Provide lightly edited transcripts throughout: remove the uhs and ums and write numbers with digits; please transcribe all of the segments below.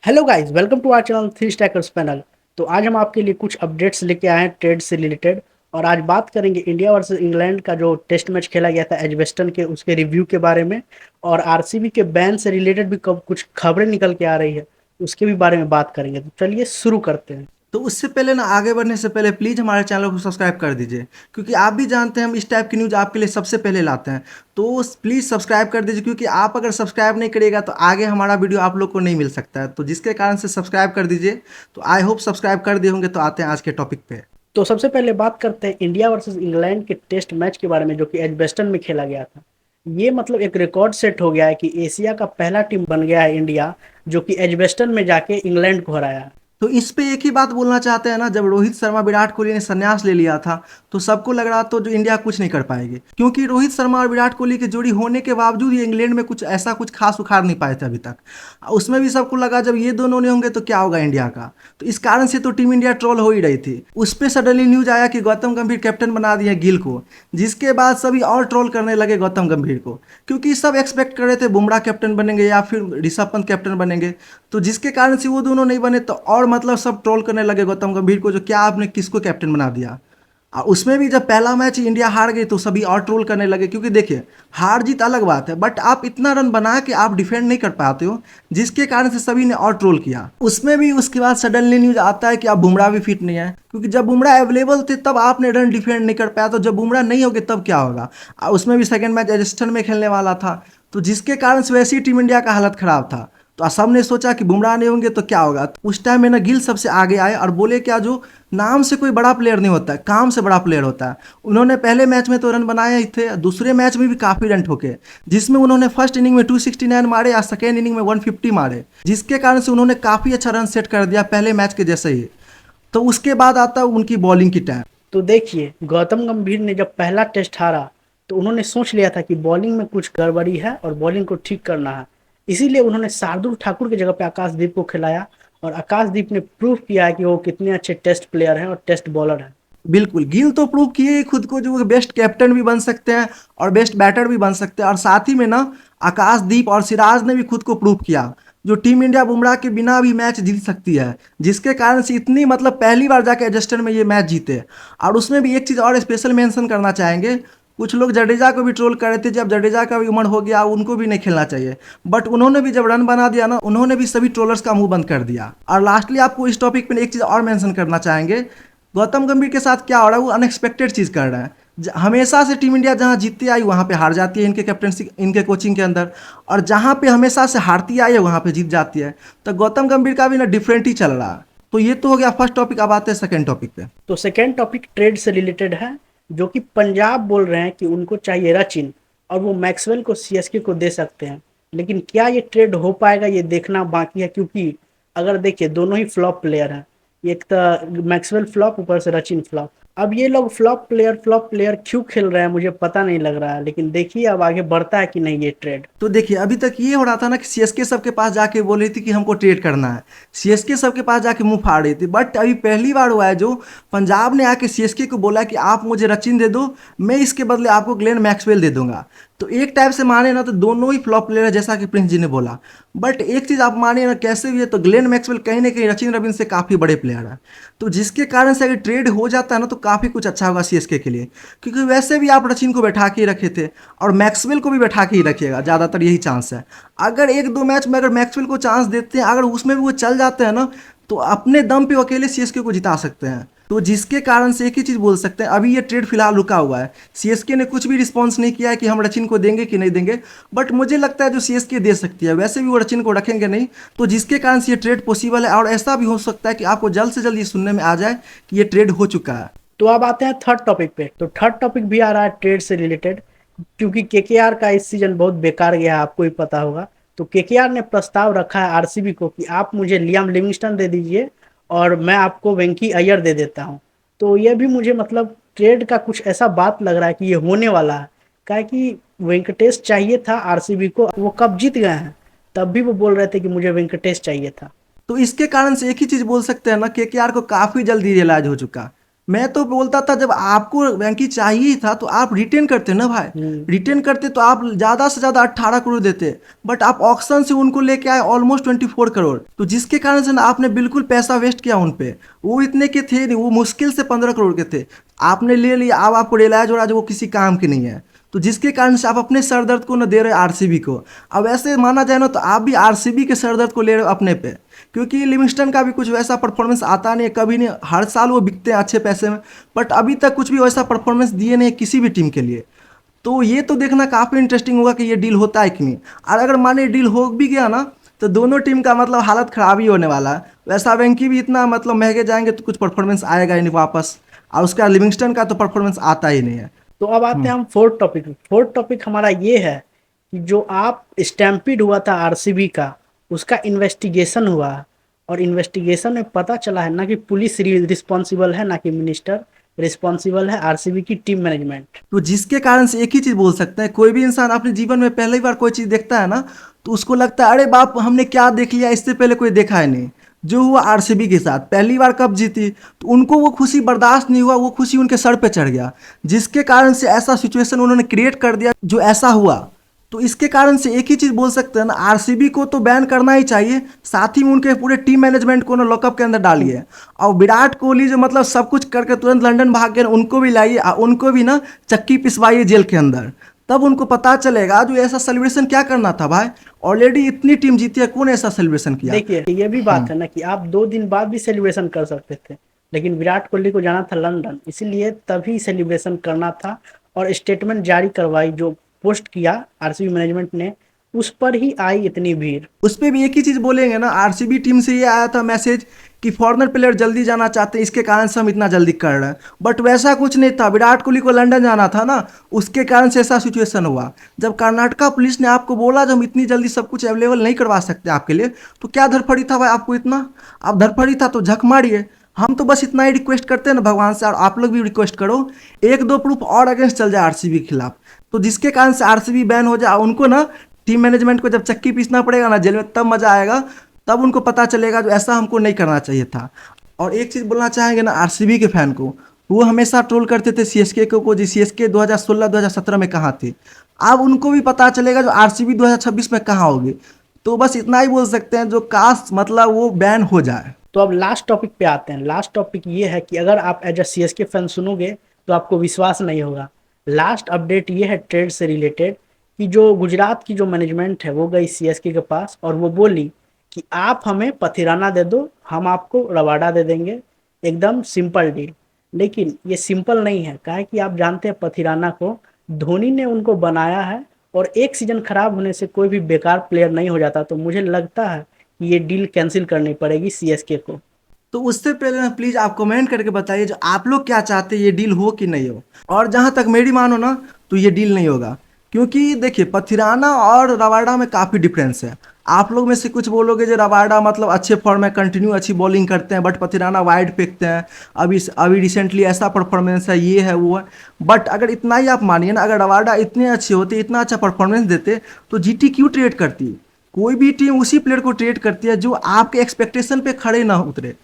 Hello guys, welcome to our channel three stackers panel. तो आज हम आपके लिए कुछ अपडेट्स लेके आए हैं ट्रेड से रिलेटेड। और आज बात करेंगे इंडिया वर्सेस इंग्लैंड का जो टेस्ट मैच खेला गया था एजबेस्टन के, उसके रिव्यू के बारे में। और आरसीबी के बैन से रिलेटेड भी कुछ खबरें निकल के आ रही है, उसके भी बारे में बात करेंगे। तो चलिए शुरू करते हैं। तो उससे पहले ना आगे बढ़ने से पहले प्लीज़ हमारे चैनल को सब्सक्राइब कर दीजिए, क्योंकि आप भी जानते हैं हम इस टाइप की न्यूज़ आपके लिए सबसे पहले लाते हैं। तो प्लीज़ सब्सक्राइब कर दीजिए, क्योंकि आप अगर सब्सक्राइब नहीं करिएगा तो आगे हमारा वीडियो आप लोग को नहीं मिल सकता है, तो जिसके कारण से सब्सक्राइब कर दीजिए। तो आई होप सब्सक्राइब कर दिए होंगे। तो आते हैं आज के टॉपिक पे। तो सबसे पहले बात करते हैं इंडिया वर्सेस इंग्लैंड के टेस्ट मैच के बारे में, जो कि एजबेस्टन में खेला गया था। ये मतलब एक रिकॉर्ड सेट हो गया है कि एशिया का पहला टीम बन गया है इंडिया, जो कि एजबेस्टन में जाके इंग्लैंड को हराया है। तो इस पे एक ही बात बोलना चाहते हैं ना, जब रोहित शर्मा विराट कोहली ने संन्यास ले लिया था तो सबको लग रहा तो जो इंडिया कुछ नहीं कर पाएगी, क्योंकि रोहित शर्मा और विराट कोहली की जोड़ी होने के बावजूद ये इंग्लैंड में कुछ ऐसा कुछ खास उखाड़ नहीं पाए थे अभी तक। उसमें भी सबको लगा जब ये दोनों नहीं होंगे तो क्या होगा इंडिया का। तो इस कारण से तो टीम इंडिया ट्रोल हो ही रही थी। उस पर सडनली न्यूज आया कि गौतम गंभीर कैप्टन बना दिया गिल को, जिसके बाद सभी और ट्रोल करने लगे गौतम गंभीर को, क्योंकि सब एक्सपेक्ट कर रहे थे बुमराह कैप्टन बनेंगे या फिर ऋषभ पंत कैप्टन बनेंगे। तो जिसके कारण से वो दोनों नहीं बने तो और मतलब सब ट्रोल करने लगे गौतम गंभीर को, जो क्या आपने किसको कैप्टन बना दिया। और उसमें भी जब पहला मैच इंडिया हार गई तो सभी और ट्रोल करने लगे, क्योंकि देखिए हार जीत अलग बात है, बट आप इतना रन बना के आप डिफेंड नहीं कर पाते हो, जिसके कारण से सभी ने और ट्रोल किया। उसमें भी उसके बाद सडनली न्यूज आता है कि आप बुमराह भी फिट नहीं है, क्योंकि जब बुमराह अवेलेबल थे तब आपने रन डिफेंड नहीं कर पाया, तो जब बुमराह नहीं होगे तब क्या होगा। और उसमें भी सेकेंड मैच एजस्टन में खेलने वाला था, तो जिसके कारण से वैसी टीम इंडिया का हालत खराब था। तो सब ने सोचा कि बुमराह नहीं होंगे तो क्या होगा। तो उस टाइम में ना गिल सबसे आगे आए और बोले क्या, जो नाम से कोई बड़ा प्लेयर नहीं होता है, काम से बड़ा प्लेयर होता है। उन्होंने पहले मैच में तो रन बनाए ही थे, दूसरे मैच में भी काफ़ी रन ठोके, जिसमें उन्होंने फर्स्ट इनिंग में 269 मारे और सेकेंड इनिंग में 150 मारे, जिसके कारण से उन्होंने काफ़ी अच्छा रन सेट कर दिया पहले मैच के जैसे ही। तो उसके बाद आता है उनकी बॉलिंग की टाइम। तो देखिए, गौतम गंभीर ने जब पहला टेस्ट हारा तो उन्होंने सोच लिया था कि बॉलिंग में कुछ गड़बड़ी है और बॉलिंग को ठीक करना है। इसीलिए उन्होंने शार्दुल ठाकुर की जगह पे आकाशदीप को खिलाया। और आकाशदीप ने प्रूव किया है कि वो कितने अच्छे टेस्ट प्लेयर हैं और टेस्ट बॉलर हैं। बिल्कुल, गिल तो प्रूव किए ही खुद को, जो बेस्ट कैप्टन भी बन सकते हैं और बेस्ट बैटर भी बन सकते हैं। और साथ ही में ना आकाशदीप और सिराज ने भी खुद को प्रूव किया, जो टीम इंडिया बुमराह के बिना भी मैच जीत सकती है, जिसके कारण से इतनी मतलब पहली बार जाके एडजस्टर में ये मैच जीते। और उसमें भी एक चीज़ और स्पेशल मेंशन करना चाहेंगे, कुछ लोग जडेजा को भी ट्रोल कर रहे थे, जब जडेजा का भी उम्र हो गया उनको भी नहीं खेलना चाहिए, बट उन्होंने भी जब रन बना दिया ना, उन्होंने भी सभी ट्रोलर्स का मुंह बंद कर दिया। और लास्टली आपको इस टॉपिक पे एक चीज़ और मेंशन करना चाहेंगे, गौतम गंभीर के साथ क्या हो रहा है, वो अनएक्सपेक्टेड चीज़ कर रहे हैं। हमेशा से टीम इंडिया जहां जीतती आई वहां पे हार जाती है इनके कैप्टनसी इनके कोचिंग के अंदर, और जहां पे हमेशा से हारती आई है वहां पे जीत जाती है। तो गौतम गंभीर का भी ना डिफरेंट ही चल रहा है। तो ये तो हो गया फर्स्ट टॉपिक, अब आते हैं सेकेंड टॉपिक पे। तो सेकेंड टॉपिक ट्रेड से रिलेटेड है, जो कि पंजाब बोल रहे हैं कि उनको चाहिए रचिन और वो मैक्सवेल को सीएसके को दे सकते हैं। लेकिन क्या ये ट्रेड हो पाएगा, ये देखना बाकी है। क्योंकि अगर देखिए, दोनों ही फ्लॉप प्लेयर हैं। एक तो मैक्सवेल फ्लॉप, ऊपर से रचिन फ्लॉप। अब ये लोग फ्लॉप प्लेयर क्यों खेल रहे हैं मुझे पता नहीं लग रहा है, लेकिन देखिए अब आगे बढ़ता है कि नहीं ये ट्रेड। तो देखिए अभी तक ये हो रहा था ना कि सीएसके सबके पास जाके बोल रही थी कि हमको ट्रेड करना है, सीएसके सबके पास जाके मुंह फाड़ रही थी, बट अभी पहली बार हुआ है जो पंजाब ने आके सीएसके को बोला कि आप मुझे रचिन दे दो, मैं इसके बदले आपको ग्लेन मैक्सवेल दे दूंगा। तो एक टाइप से माने ना तो दोनों ही फ्लॉप प्लेयर है, जैसा कि प्रिंस जी ने बोला। बट एक चीज़ आप माने ना कैसे भी है, तो ग्लेन मैक्सवेल कहीं ना कहीं रचिन रविंद्र से काफ़ी बड़े प्लेयर है। तो जिसके कारण से अगर ट्रेड हो जाता है ना तो काफ़ी कुछ अच्छा होगा सीएसके के लिए, क्योंकि वैसे भी आप रचिन को बैठा के ही रखे थे और मैक्सवेल को भी बैठा के ही रखिएगा, ज़्यादातर यही चांस है। अगर एक दो मैच में अगर मैक्सवेल को चांस देते हैं, अगर उसमें भी वो चल जाते हैं ना, तो अपने दम पे वो अकेले सीएसके को जिता सकते हैं। तो जिसके कारण से एक ही चीज़ बोल सकते हैं, अभी ये ट्रेड फिलहाल रुका हुआ है। सीएसके ने कुछ भी रिस्पॉन्स नहीं किया है कि हम रचिन को देंगे कि नहीं देंगे, बट मुझे लगता है जो सीएसके दे सकती है, वैसे भी वो रचिन को रखेंगे नहीं, तो जिसके कारण से ये ट्रेड पॉसिबल है। और ऐसा भी हो सकता है कि आपको जल्द से जल्द ये सुनने में आ जाए कि ये ट्रेड हो चुका है। तो अब आते हैं थर्ड टॉपिक पे। तो थर्ड टॉपिक भी आ रहा है ट्रेड से रिलेटेड, क्योंकि केकेआर का इस सीजन बहुत बेकार गया है, आपको भी पता होगा। तो केकेआर ने प्रस्ताव रखा है आरसीबी को कि आप मुझे लियाम लिविंगस्टन दे दीजिए और मैं आपको वेंकी अय्यर दे देता हूँ। तो ये भी मुझे मतलब ट्रेड का कुछ ऐसा बात लग रहा है कि ये होने वाला है। क्या कि वेंकटेश चाहिए था आरसीबी को, वो कब जीत गए हैं, तब भी वो बोल रहे थे कि मुझे वेंकटेश चाहिए था। तो इसके कारण से एक ही चीज़ बोल सकते हैं ना, केकेआर को काफ़ी जल्दी रियलाइज हो चुका। मैं तो बोलता था जब आपको वेंकी चाहिए ही था तो आप रिटेन करते ना भाई। हम्म। रिटेन करते तो आप ज्यादा से ज्यादा 18 करोड़ देते। बट आप ऑक्शन से उनको लेके आए ऑलमोस्ट 24 करोड़, तो जिसके कारण से ना आपने बिल्कुल पैसा वेस्ट किया उन पे। वो इतने के थे नहीं, वो मुश्किल से 15 करोड़ के थे। आपने ले लिया, अब आपको रिलायंस हो रहा जो वो किसी काम की नहीं है। तो जिसके कारण से आप अपने सरदर्द को ना दे रहे आरसीबी को। अब ऐसे माना जाए ना तो आप भी आरसीबी के सरदर्द को ले रहे हो अपने पे। क्योंकि लिविंगस्टन का भी कुछ वैसा परफॉर्मेंस आता नहीं है, कभी नहीं। हर साल वो बिकते हैं अच्छे पैसे में, बट अभी तक कुछ भी वैसा परफॉर्मेंस दिए नहीं किसी भी टीम के लिए। तो ये तो देखना काफ़ी इंटरेस्टिंग होगा कि ये डील होता है कि नहीं। और अगर माने डील हो भी गया ना तो दोनों टीम का मतलब हालत खराब ही होने वाला है। वैसा वेंकी भी इतना मतलब महंगे जाएंगे तो कुछ परफॉर्मेंस आएगा ही नहीं वापस। और उसका लिविंगस्टन का तो परफॉर्मेंस आता ही नहीं है। तो अब आते हैं हम फोर्थ टॉपिक। फोर्थ टॉपिक हमारा ये है कि जो आप स्टैम्पीड हुआ था आरसीबी का, उसका इन्वेस्टिगेशन हुआ, और इन्वेस्टिगेशन में पता चला है ना कि पुलिस रिस्पॉन्सिबल है, ना कि मिनिस्टर रिस्पॉन्सिबल है, आरसीबी की टीम मैनेजमेंट। तो जिसके कारण से एक ही चीज़ बोल सकते हैं, कोई भी इंसान अपने जीवन में पहली बार कोई चीज़ देखता है ना तो उसको लगता है अरे बाप हमने क्या देख लिया, इससे पहले कोई देखा है नहीं। जो हुआ आरसीबी के साथ, पहली बार कब जीती तो उनको वो खुशी बर्दाश्त नहीं हुआ, वो खुशी उनके सर पे चढ़ गया। जिसके कारण से ऐसा सिचुएशन उन्होंने क्रिएट कर दिया जो ऐसा हुआ। तो इसके कारण से एक ही चीज़ बोल सकते हैं ना, आरसीबी को तो बैन करना ही चाहिए, साथ ही में उनके पूरे टीम मैनेजमेंट को ना लॉकअप के अंदर डालिए। और विराट कोहली जो मतलब सब कुछ करके तुरंत लंदन भाग गए, उनको भी लाइए, उनको भी ना चक्की पिसवाइए जेल के अंदर। तब उनको पता चलेगा जो ऐसा सेलिब्रेशन क्या करना था भाई। ऑलरेडी इतनी टीम जीती है, कौन ऐसा सेलिब्रेशन किया। देखिए ये भी बात है ना कि आप 2 दिन बाद भी सेलिब्रेशन कर सकते थे, लेकिन विराट कोहली को जाना था लंदन, इसीलिए तभी सेलिब्रेशन करना था। और स्टेटमेंट जारी करवाई, जो पोस्ट किया आरसीबी मैनेजमेंट ने, उस पर ही आई इतनी भीड़। उस पर भी एक ही चीज़ बोलेंगे ना, आरसीबी टीम से ये आया था मैसेज कि फॉरेनर प्लेयर जल्दी जाना चाहते हैं, इसके कारण से हम इतना जल्दी कर रहे हैं। बट वैसा कुछ नहीं था, विराट कोहली को लंदन जाना था ना, उसके कारण से ऐसा सिचुएशन हुआ। जब कर्नाटका पुलिस ने आपको बोला जब हम इतनी जल्दी सब कुछ अवेलेबल नहीं करवा सकते आपके लिए, तो क्या धरफड़ी था भाई आपको इतना। आप धरफड़ी था तो झक मारिए। हम तो बस इतना ही रिक्वेस्ट करते हैं ना भगवान से, और आप लोग भी रिक्वेस्ट करो एक दो प्रूफ और अगेंस्ट चल जाए आरसीबी के खिलाफ, तो जिसके कारण से आरसीबी बैन हो जाए। उनको ना टीम मैनेजमेंट को जब चक्की पीसना पड़ेगा ना जेल में, तब मजा आएगा। तब उनको पता चलेगा जो ऐसा हमको नहीं करना चाहिए था। और एक चीज़ बोलना चाहेंगे ना आरसीबी के फैन को, वो हमेशा ट्रोल करते थे सीएसके को जी सीएसके 2016-2017 में कहाँ थी। अब उनको भी पता चलेगा जो आरसीबी 2026 में कहाँ होगी। तो बस इतना ही बोल सकते हैं जो काश मतलब वो बैन हो जाए। तो अब लास्ट टॉपिक पे आते हैं। लास्ट टॉपिक ये है कि अगर आप एज अ सीएसके फैन सुनोगे तो आपको विश्वास नहीं होगा। लास्ट अपडेट ये है ट्रेड से रिलेटेड कि जो गुजरात की जो मैनेजमेंट है वो गई सीएसके के पास और वो बोली कि आप हमें पथिराना दे दो, हम आपको रबाडा दे देंगे, एकदम सिंपल डील। लेकिन ये सिंपल नहीं है, काहे कि आप जानते हैं पथिराना को धोनी ने उनको बनाया है, और एक सीजन खराब होने से कोई भी बेकार प्लेयर नहीं हो जाता। तो मुझे लगता है कि ये डील कैंसिल करनी पड़ेगी सीएसके को। तो उससे पहले ना प्लीज़ आप कमेंट करके बताइए जो आप लोग क्या चाहते हैं, ये डील हो कि नहीं हो। और जहाँ तक मेरी मानो ना तो ये डील नहीं होगा। क्योंकि देखिए पथिराना और रबाडा में काफ़ी डिफरेंस है। आप लोग में से कुछ बोलोगे जो रबाडा मतलब अच्छे फॉर्म में कंटिन्यू अच्छी बॉलिंग करते हैं, बट पथिराना वाइड फेंकते हैं। अभी अभी रिसेंटली ऐसा परफॉर्मेंस है, ये है वो है। बट अगर इतना ही आप मानिए ना, अगर रबाडा इतने अच्छे होते, इतना अच्छा परफॉर्मेंस देते, तो जीटी क्यों ट्रेड करती। कोई भी टीम उसी प्लेयर को ट्रेड करती है जो आपके एक्सपेक्टेशन पे खड़े ना उतरे,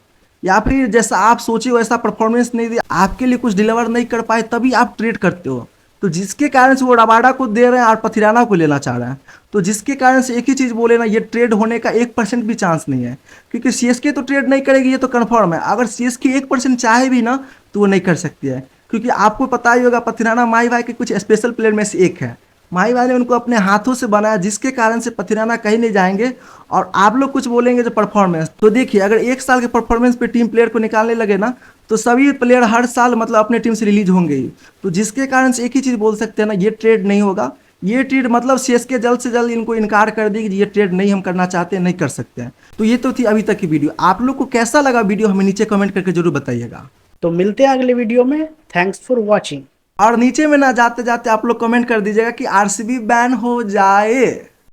या फिर जैसा आप सोचे वैसा परफॉर्मेंस नहीं दिया, आपके लिए कुछ डिलीवर नहीं कर पाए, तभी आप ट्रेड करते हो। तो जिसके कारण से वो रबाडा को दे रहे हैं और पथिराना को लेना चाह रहे हैं, तो जिसके कारण से एक ही चीज़ बोले ना, ये ट्रेड होने का 1% भी चांस नहीं है। क्योंकि सीएसके तो ट्रेड नहीं करेगी, ये तो कन्फर्म है। अगर सीएसके 1% चाहे भी ना तो वो नहीं कर सकती है। क्योंकि आपको पता ही होगा पथिराना माही भाई के कुछ स्पेशल प्लेयर में से एक है। माही भाई ने उनको अपने हाथों से बनाया, जिसके कारण से पथिराना कहीं नहीं जाएंगे। और आप लोग कुछ बोलेंगे जो परफॉर्मेंस, तो देखिए अगर 1 साल के परफॉर्मेंस पे टीम प्लेयर को निकालने लगे ना, तो सभी प्लेयर हर साल मतलब अपने टीम से रिलीज होंगे ही। तो जिसके कारण से एक ही चीज़ बोल सकते हैं ना, ये ट्रेड नहीं होगा। ये ट्रेड मतलब सीएसके जल्द से जल्द इनको इनकार कर देगी कि ये ट्रेड नहीं हम करना चाहते, नहीं कर सकते हैं। तो ये तो थी अभी तक की वीडियो। आप लोग को कैसा लगा वीडियो हमें नीचे कमेंट करके जरूर बताइएगा। तो मिलते हैं अगले वीडियो में। Thanks for watching. और नीचे में ना जाते जाते आप लोग कमेंट कर दीजिएगा कि आरसीबी बैन हो जाए।